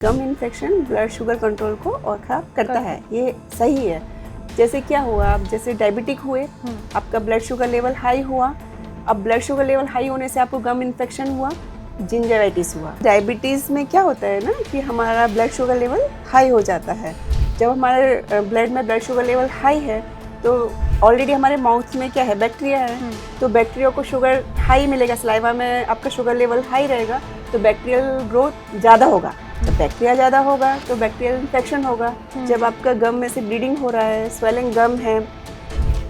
गम infection blood sugar control को और ख़राब करता है, ये सही है। जैसे क्या हुआ, आप जैसे डायबिटिक हुए, आपका ब्लड शुगर लेवल हाई हुआ, अब ब्लड शुगर लेवल हाई होने से आपको गम इन्फेक्शन हुआ, जिंजवाइटिस हुआ। डायबिटीज़ में क्या होता है ना कि हमारा ब्लड शुगर लेवल हाई हो जाता है। जब हमारे ब्लड में ब्लड शुगर लेवल हाई है तो ऑलरेडी हमारे माउथ में क्या है, बैक्टीरिया है, तो बैक्टीरिया को शुगर हाई मिलेगा, सलाइवा में आपका शुगर लेवल हाई रहेगा तो बैक्टीरियल ग्रोथ ज़्यादा होगा। जब बैक्टीरिया ज़्यादा होगा तो बैक्टीरियल इन्फेक्शन होगा। जब आपका गम में से ब्लीडिंग हो रहा है, स्वेलिंग गम है,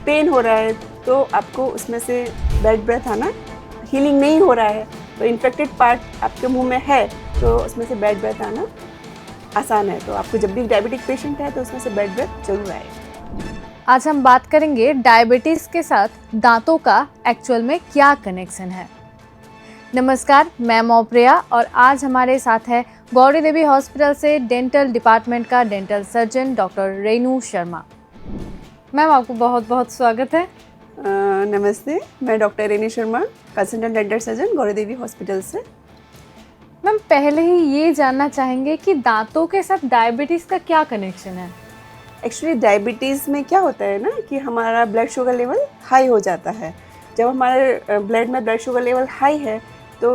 पेन हो रहा है, तो आपको उसमें से बैड ब्रेथ आना, हीलिंग नहीं हो रहा है तो इन्फेक्टेड पार्ट आपके मुंह में है तो उसमें से बैड ब्रेथ आना आसान है। तो आपको जब भी डायबिटिक पेशेंट है तो उसमें से बैड ब्रेथ जरूर आएगा। आज हम बात करेंगे डायबिटीज़ के साथ दांतों का एक्चुअल में क्या कनेक्शन है। नमस्कार, मैं मौप्रिया और आज हमारे साथ है गौरी देवी हॉस्पिटल से डेंटल डिपार्टमेंट का dental surgeon doctor Renu Sharma. Ma'am, आपको बहुत बहुत स्वागत है। नमस्ते, मैं doctor Renu Sharma, consultant dental surgeon, Gauri Devi hospital से। मैम, पहले ही ये जानना चाहेंगे कि दांतों के साथ डायबिटीज़ का क्या कनेक्शन है। एक्चुअली डायबिटीज़ में क्या होता है ना कि हमारा ब्लड शुगर लेवल हाई हो जाता है। जब हमारे ब्लड में ब्लड शुगर लेवल हाई है तो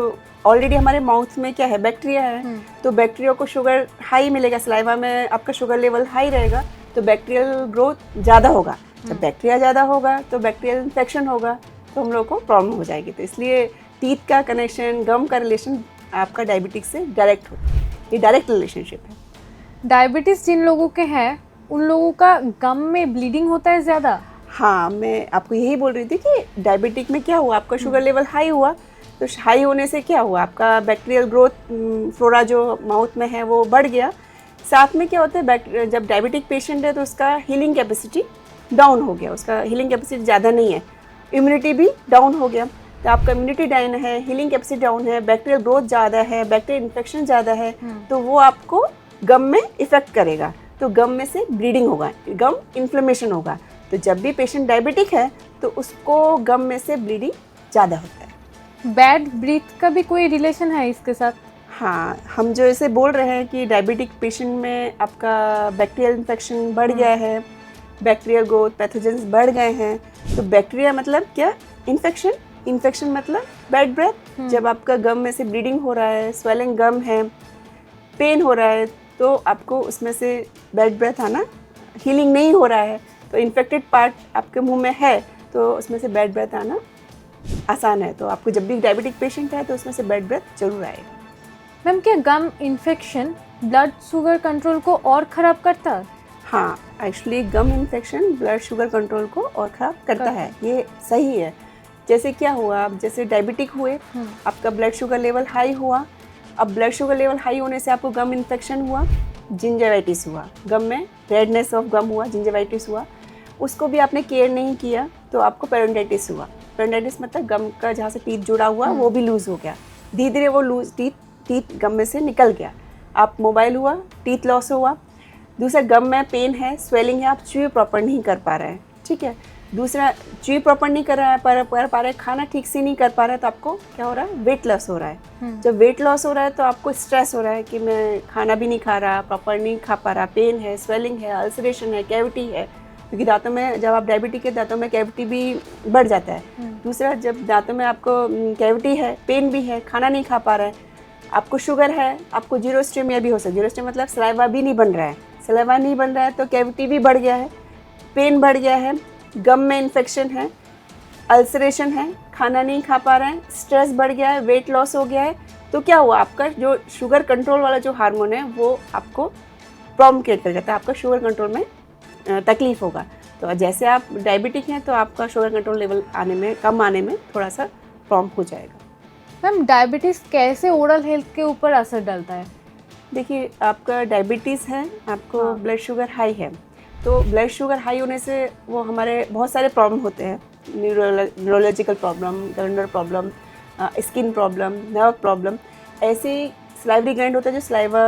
ऑलरेडी हमारे माउथ में क्या है, बैक्टीरिया है, तो बैक्टीरिया को शुगर हाई मिलेगा, सलाइवा में आपका शुगर लेवल हाई रहेगा तो बैक्टीरियल ग्रोथ ज़्यादा होगा। जब बैक्टीरिया ज़्यादा होगा तो बैक्टीरियल इन्फेक्शन होगा तो हम लोग को प्रॉब्लम हो जाएगी। तो इसलिए टीथ का कनेक्शन, गम का रिलेशन आपका डायबिटिक्स से डायरेक्ट होता है, ये डायरेक्ट रिलेशनशिप है। डायबिटीज़ जिन लोगों के हैं उन लोगों का गम में ब्लीडिंग होता है ज़्यादा। हाँ, मैं आपको यही बोल रही थी कि डायबिटिक में क्या हुआ, आपका शुगर लेवल हाई हुआ तो हाई होने से क्या हुआ, आपका बैक्टीरियल ग्रोथ फ्लोरा जो माउथ में है वो बढ़ गया। साथ में क्या होता है, जब डायबिटिक पेशेंट है तो उसका हीलिंग कैपेसिटी डाउन हो गया, उसका हीलिंग कैपेसिटी ज़्यादा नहीं है, इम्यूनिटी भी डाउन हो गया। तो आपका इम्यूनिटी डाउन है, हीलिंग कैपेसिटी डाउन है, बैक्टीरियल ग्रोथ ज़्यादा है, बैक्टीरियल इन्फेक्शन ज़्यादा है, तो वो आपको गम में इफेक्ट करेगा, तो गम में से ब्लीडिंग होगा, गम इन्फ्लेमेशन होगा। तो जब भी पेशेंट डायबिटिक है तो उसको गम में से ब्लीडिंग ज़्यादा होता है। बैड ब्रीथ का भी कोई रिलेशन है इसके साथ? हाँ, हम जो ऐसे बोल रहे हैं कि डायबिटिक पेशेंट में आपका बैक्टीरियल इन्फेक्शन बढ़ गया है, बैक्टीरियल ग्रोथ, पैथोजेंस बढ़ गए हैं, तो बैक्टीरिया मतलब क्या, इन्फेक्शन, इन्फेक्शन मतलब बैड ब्रेथ। जब आपका गम में से ब्लीडिंग हो रहा है, स्वेलिंग गम है, पेन हो रहा है, तो आपको उसमें से बैड ब्रेथ आना, हीलिंग नहीं हो रहा है तो इन्फेक्टेड पार्ट आपके मुंह में है तो उसमें से बैड ब्रेथ आना आसान है। तो आपको जब भी डायबिटिक पेशेंट है तो उसमें से बैड ब्रेथ जरूर आएगा। मैम, क्या गम इन्फेक्शन ब्लड शुगर कंट्रोल को और ख़राब करता है? हाँ, एक्चुअली गम इन्फेक्शन ब्लड शुगर कंट्रोल को और ख़राब करता है, ये सही है। जैसे क्या हुआ, आप जैसे डायबिटिक हुए, आपका ब्लड शुगर लेवल हाई हुआ, अब ब्लड शुगर लेवल हाई होने से आपको गम इन्फेक्शन हुआ, जिंजवाइटिस हुआ, गम में रेडनेस ऑफ गम हुआ, जिंजवाइटिस हुआ, उसको भी आपने केयर नहीं किया तो आपको पेरियोडाइटिस हुआ। पेरियोडाइटिस मतलब गम का जहाँ से टीथ जुड़ा हुआ वो भी लूज़ हो गया, धीरे धीरे वो लूज टीथ गम में से निकल गया, आप मोबाइल हुआ, टीथ लॉस हुआ। दूसरा, गम में पेन है, स्वेलिंग है, आप च्यू प्रॉपर नहीं कर पा रहे हैं, ठीक है। दूसरा, च्यू प्रॉपर नहीं कर पा रहे, खाना ठीक से नहीं कर पा रहे, तो आपको क्या हो रहा है, वेट लॉस हो रहा है। जब वेट लॉस हो रहा है तो आपको स्ट्रेस हो रहा है कि मैं खाना भी नहीं खा रहा, प्रॉपर नहीं खा पा रहा, पेन है, स्वेलिंग है, अल्सरेशन है, कैविटी है, क्योंकि दांतों में जब आप डायबिटिक के दांतों में कैविटी भी बढ़ जाता है। दूसरा, जब दांतों में आपको कैविटी है, पेन भी है, खाना नहीं खा पा रहा है, आपको शुगर है, आपको जीरोस्टोमिया भी हो सकता है। जीरोस्टोमिया मतलब सलाइवा भी नहीं बन रहा है, सलाइवा नहीं बन रहा है तो कैविटी भी बढ़ गया है, पेन बढ़ गया है, गम में इन्फेक्शन है, अल्सरेशन है, खाना नहीं खा पा रहे हैं, स्ट्रेस बढ़ गया है, वेट लॉस हो गया है, तो क्या हुआ, आपका जो शुगर कंट्रोल वाला जो हार्मोन है वो आपको प्रॉब्लम क्रिएट कर देता है, आपका शुगर कंट्रोल में तकलीफ होगा। तो जैसे आप डायबिटिक हैं तो आपका शुगर कंट्रोल लेवल कम आने में थोड़ा सा प्रॉब्लम हो जाएगा। मैम, डायबिटीज़ कैसे ओरल हेल्थ के ऊपर असर डालता है? देखिए, आपका डायबिटीज़ है, आपको ब्लड शुगर हाई है, तो ब्लड शुगर हाई होने से वो हमारे बहुत सारे प्रॉब्लम होते हैं, neurological problem, gangrenal problem, skin problem, nerve problem. ऐसे ही सलाइवरी ग्लैंड होता है जो सलाइवा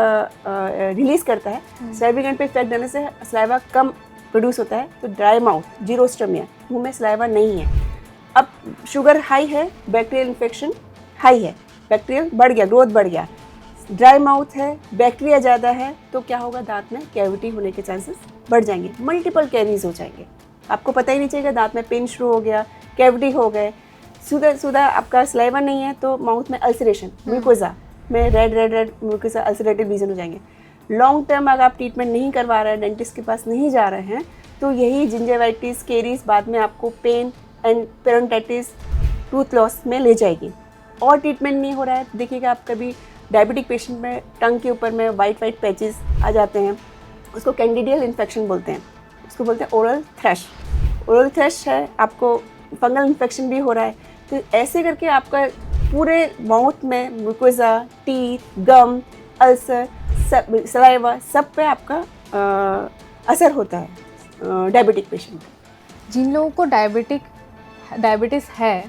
रिलीज़ करता है, सलाइवरी ग्लैंड पे इफेक्ट डालने से सलाइवा कम प्रोड्यूस होता है, तो ड्राई माउथ, जीरोस्टोमिया, मुंह में सलाइवा नहीं है। अब शुगर हाई है, बैक्टीरियल इन्फेक्शन हाई है, बैक्टीरियल बढ़ गया, ग्रोथ बढ़ गया, ड्राई माउथ है, बैक्टीरिया ज़्यादा है, तो क्या होगा, दांत में कैविटी होने के चांसेस बढ़ जाएंगे, मल्टीपल कैरीज हो जाएंगे, आपको पता ही नहीं चलेगा, दांत में पेन शुरू हो गया, कैविटी हो गए, सीधा आपका सलाइवा नहीं है तो माउथ में अल्सरेशन, म्यूकोजा में रेड म्यूकोजा अल्सरेटेड रीजन हो जाएंगे। लॉन्ग टर्म अगर आप ट्रीटमेंट नहीं करवा रहे हैं, डेंटिस्ट के पास नहीं जा रहे हैं, तो यही जिंजेवाइटिस, केरीज बाद में आपको पेन एंड पेरोंटाइटिस, टूथ लॉस में ले जाएगी। और ट्रीटमेंट नहीं हो रहा है तो देखिएगा, आप कभी डायबिटिक पेशेंट में टंग के ऊपर में वाइट पैचेस आ जाते हैं, उसको कैंडिडियल इन्फेक्शन बोलते हैं, उसको बोलते हैं ओरल थ्रश। ओरल थ्रश है, आपको फंगल इन्फेक्शन भी हो रहा है, तो ऐसे करके आपका पूरे माउथ में म्यूकोजा, टीथ, गम, अल्सर, सब सलाइवा, सब पे आपका असर होता है डायबिटिक पेशेंट। जिन लोगों को डायबिटीज़ है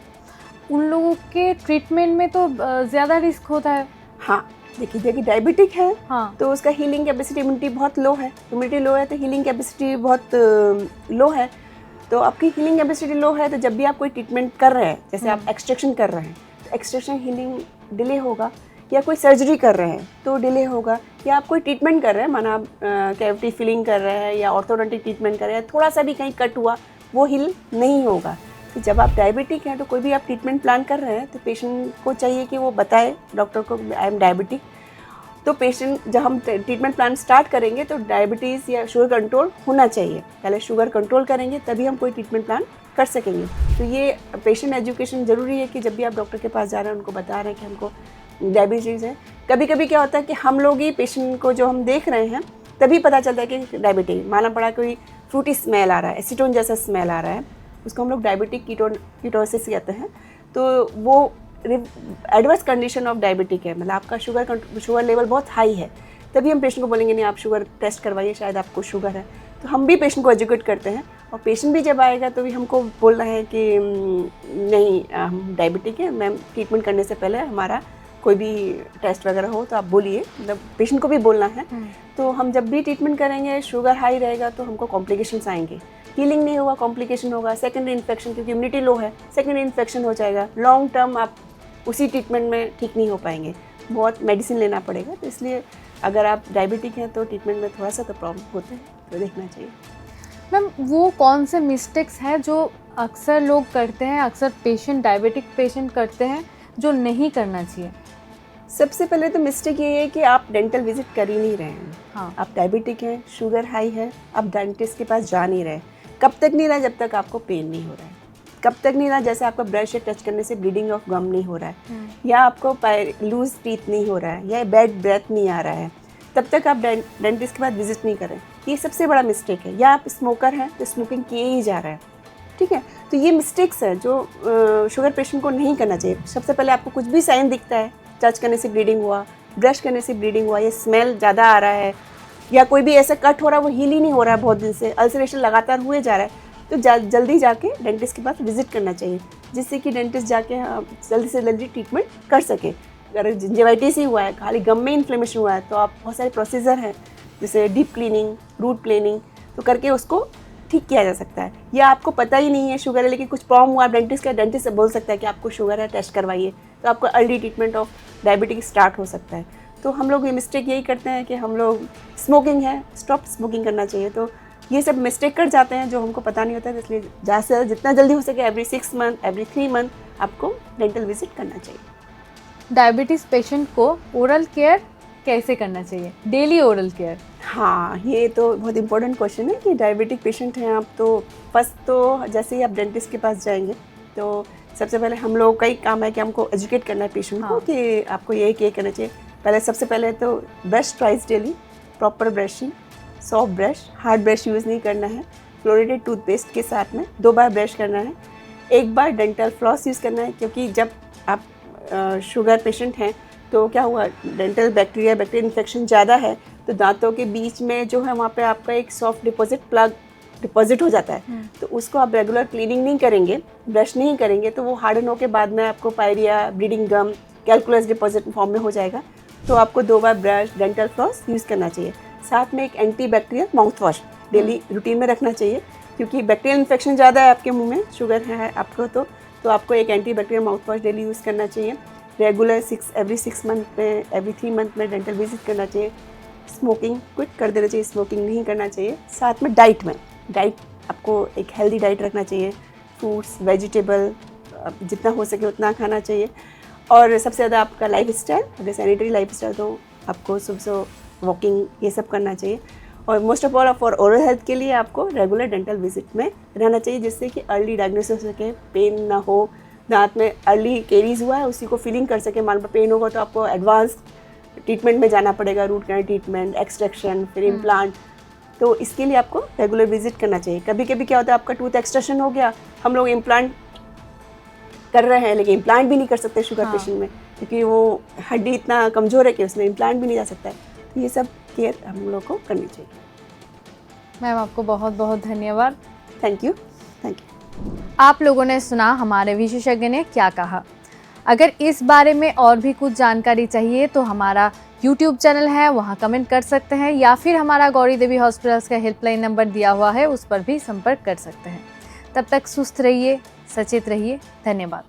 उन लोगों के ट्रीटमेंट में तो ज़्यादा रिस्क होता है। हाँ, देखिए डायबिटिक है, हाँ, तो उसका हीलिंग कैपेसिटी, इम्यूनिटी बहुत लो है, इम्यूनिटी लो है तो हीलिंग कैपेसिटी बहुत लो है। तो आपकी हीलिंग कैपेसिटी लो है तो जब भी आप कोई ट्रीटमेंट कर रहे हैं, जैसे आप एक्सट्रैक्शन कर रहे हैं तो एक्सट्रैक्शन हीलिंग डिले होगा, या कोई सर्जरी कर रहे हैं तो डिले होगा, या आप कोई ट्रीटमेंट कर रहे हैं, माना आप कैविटी फिलिंग कर रहे हैं या ऑर्थोडोंटिक ट्रीटमेंट कर रहे हैं, थोड़ा सा भी कहीं कट हुआ वो हील नहीं होगा। तो जब आप डायबिटिक हैं तो कोई भी आप ट्रीटमेंट प्लान कर रहे हैं तो पेशेंट को चाहिए कि वो बताए डॉक्टर को आई एम डायबिटिक। तो पेशेंट जब हम ट्रीटमेंट प्लान स्टार्ट करेंगे तो डायबिटीज़ या शुगर कंट्रोल होना चाहिए, पहले शुगर कंट्रोल करेंगे तभी हम कोई ट्रीटमेंट प्लान कर सकेंगे। तो ये पेशेंट एजुकेशन ज़रूरी है कि जब भी आप डॉक्टर के पास जा रहे हैं उनको बता रहे हैं कि हमको डायबिटीज़ है। कभी कभी क्या होता है कि हम लोग ही पेशेंट को जो हम देख रहे हैं तभी पता चलता है कि डायबिटीज, माना पड़ा कोई फ्रूटी स्मेल आ रहा है, एसीटोन जैसा स्मेल आ रहा है, उसको हम लोग डायबिटिक कीटोसिस कहते हैं। तो वो एडवर्स कंडीशन ऑफ डायबिटिक है, मतलब आपका शुगर लेवल बहुत हाई है, तभी हम पेशेंट को बोलेंगे नहीं आप शुगर टेस्ट करवाइए, शायद आपको शुगर है। तो हम भी पेशेंट को एजुकेट करते हैं, और पेशेंट भी जब आएगा तो भी हमको बोल रहे हैं कि नहीं हम डायबिटिक है, मैम ट्रीटमेंट करने से पहले हमारा कोई भी टेस्ट वगैरह हो तो आप बोलिए, मतलब पेशेंट को भी बोलना है। तो हम जब भी ट्रीटमेंट करेंगे, शुगर हाई रहेगा तो हमको कॉम्प्लिकेशंस आएंगे, हीलिंग नहीं होगा, कॉम्प्लिकेशन होगा, सेकेंडरी इन्फेक्शन, क्योंकि इम्यूनिटी लो है, सेकेंडरी इन्फेक्शन हो जाएगा, लॉन्ग टर्म आप उसी ट्रीटमेंट में ठीक नहीं हो पाएंगे, बहुत मेडिसिन लेना पड़ेगा। तो इसलिए अगर आप डायबिटिक हैं तो ट्रीटमेंट में थोड़ा सा तो प्रॉब्लम होते हैं, तो देखना चाहिए। मैम वो कौन से मिस्टेक्स हैं जो अक्सर लोग करते हैं, अक्सर डायबिटिक पेशेंट करते हैं, जो नहीं करना चाहिए? सबसे पहले तो मिस्टेक ये है कि आप डेंटल विजिट कर ही नहीं रहे हैं। हाँ, आप डायबिटिक हैं, शुगर हाई है, आप डेंटिस्ट के पास जा नहीं रहे। कब तक नहीं रहा? जब तक आपको पेन नहीं हो रहा है। कब तक नहीं रहा? जैसे आपका ब्रश से टच करने से ब्लीडिंग ऑफ गम नहीं हो रहा है, या आपको लूज टीथ नहीं हो रहा है, या बैड ब्रेथ नहीं आ रहा है, तब तक आप डेंटिस्ट के पास विजिट नहीं करें। ये सबसे बड़ा मिस्टेक है। या आप स्मोकर हैं तो स्मोकिंग किए ही जा रहा है, ठीक है। तो ये मिस्टेक्स है जो शुगर पेशेंट को नहीं करना चाहिए। सबसे पहले आपको कुछ भी साइन दिखता है, टच करने से ब्लीडिंग हुआ, ब्रश करने से ब्लीडिंग हुआ, या स्मेल ज़्यादा आ रहा है, या कोई भी ऐसा कट हो रहा है वो हील ही नहीं हो रहा है बहुत दिन से, अल्सरेशन लगातार हुए जा रहा है, तो जल्दी जाके डेंटिस्ट के पास विजिट करना चाहिए, जिससे कि डेंटिस्ट जाके जल्दी से जल्दी ट्रीटमेंट कर सके। अगर जिंजेवाइटिस ही हुआ है, खाली गम में इन्फ्लेमेशन हुआ है, तो आप बहुत सारे प्रोसीजर हैं जैसे डीप क्लीनिंग, रूट प्लेनिंग, तो करके उसको ठीक किया जा सकता है। या आपको पता ही नहीं है शुगर है, लेकिन कुछ प्रॉब्लम हुआ, डेंटिस्ट से बोल सकता है कि आपको शुगर है, टेस्ट करवाइए, तो आपको early treatment of diabetes start हो सकता है। तो हम लोग ये मिस्टेक यही करते हैं कि हम लोग स्मोकिंग है, स्टॉप स्मोकिंग करना चाहिए। तो ये सब मिस्टेक कर जाते हैं जो हमको पता नहीं होता है, इसलिए ज़्यादा से जितना जल्दी हो सके एवरी 6 मंथ, एवरी 3 मंथ आपको डेंटल विजिट करना चाहिए। डायबिटीज़ पेशेंट को ओरल केयर कैसे करना चाहिए, डेली ओरल केयर? हाँ, ये तो बहुत इंपॉर्टेंट क्वेश्चन है कि डायबिटिक पेशेंट हैं आप, तो फर्स्ट तो जैसे ही आप डेंटिस्ट के पास जाएंगे तो सबसे पहले हम लोग का ही काम है कि हमको एजुकेट करना है पेशेंट को कि आपको ये करना चाहिए। पहले सबसे पहले तो brush twice daily, proper brushing, soft brush, hard brush use नहीं करना है, फ्लोरिडेड टूथपेस्ट के साथ में 2 बार ब्रश करना है, 1 बार डेंटल फ्लॉस यूज़ करना है, क्योंकि जब आप शुगर पेशेंट हैं तो क्या हुआ, डेंटल बैक्टीरिया इन्फेक्शन ज़्यादा है, तो दांतों के बीच में जो है वहाँ पे आपका एक सॉफ्ट डिपॉजिट हो जाता है। तो उसको आप रेगुलर क्लीनिंग नहीं करेंगे, ब्रश नहीं करेंगे, तो वो हार्डन होकर बाद में आपको पायरिया, ब्लीडिंग गम, कैलकुलस डिपॉजिट फॉर्म में हो जाएगा। तो आपको 2 बार ब्रश, डेंटल फ्लॉस यूज़ करना चाहिए। साथ में एक anti bacterial mouth wash daily routine में रखना चाहिए, क्योंकि बैक्टीरियल इन्फेक्शन ज़्यादा है आपके मुंह में, शुगर है आपको तो आपको एक anti bacterial mouth wash daily use करना चाहिए। रेगुलर एवरी 6 मंथ में, एवरी 3 मंथ में डेंटल विजिट करना चाहिए। स्मोकिंग क्विट कर देना चाहिए, स्मोकिंग नहीं करना चाहिए। साथ में डाइट आपको एक हेल्दी डाइट रखना चाहिए। फ्रूट्स, वेजिटेबल जितना हो सके उतना खाना चाहिए। और सबसे ज़्यादा आपका लाइफ स्टाइल, अगर सैनिटरी लाइफ स्टाइल, तो आपको सुबह वॉकिंग ये सब करना चाहिए। और most of all for oral health के लिए आपको रेगुलर डेंटल विजिट में रहना चाहिए, जिससे कि अर्ली डायग्नोसिस हो सके, पेन ना हो, दांत में अर्ली केरीज हुआ है उसी को फीलिंग कर सके। मान लो पेन होगा तो आपको एडवांस ट्रीटमेंट में जाना पड़ेगा, रूट कैनल ट्रीटमेंट, एक्सट्रैक्शन, फिर इम्प्लांट। तो इसके लिए आपको रेगुलर विजिट करना चाहिए। कभी कभी क्या होता है, आपका टूथ एक्सट्रैक्शन हो गया, हम लोग इम्प्लांट कर रहे हैं लेकिन इम्प्लांट भी नहीं कर सकते शुगर पेशेंट में, क्योंकि वो हड्डी इतना कमज़ोर है कि उसमें इम्प्लांट भी नहीं जा सकता है। तो ये सब केयर हम लोग को करनी चाहिए। मैम आपको बहुत बहुत धन्यवाद। Thank you. आप लोगों ने सुना हमारे विशेषज्ञ ने क्या कहा। अगर इस बारे में और भी कुछ जानकारी चाहिए तो हमारा YouTube चैनल है, वहाँ कमेंट कर सकते हैं, या फिर हमारा गौरी देवी हॉस्पिटल्स का हेल्पलाइन नंबर दिया हुआ है, उस पर भी संपर्क कर सकते हैं। तब तक सुस्त रहिए, सचेत रहिए। धन्यवाद।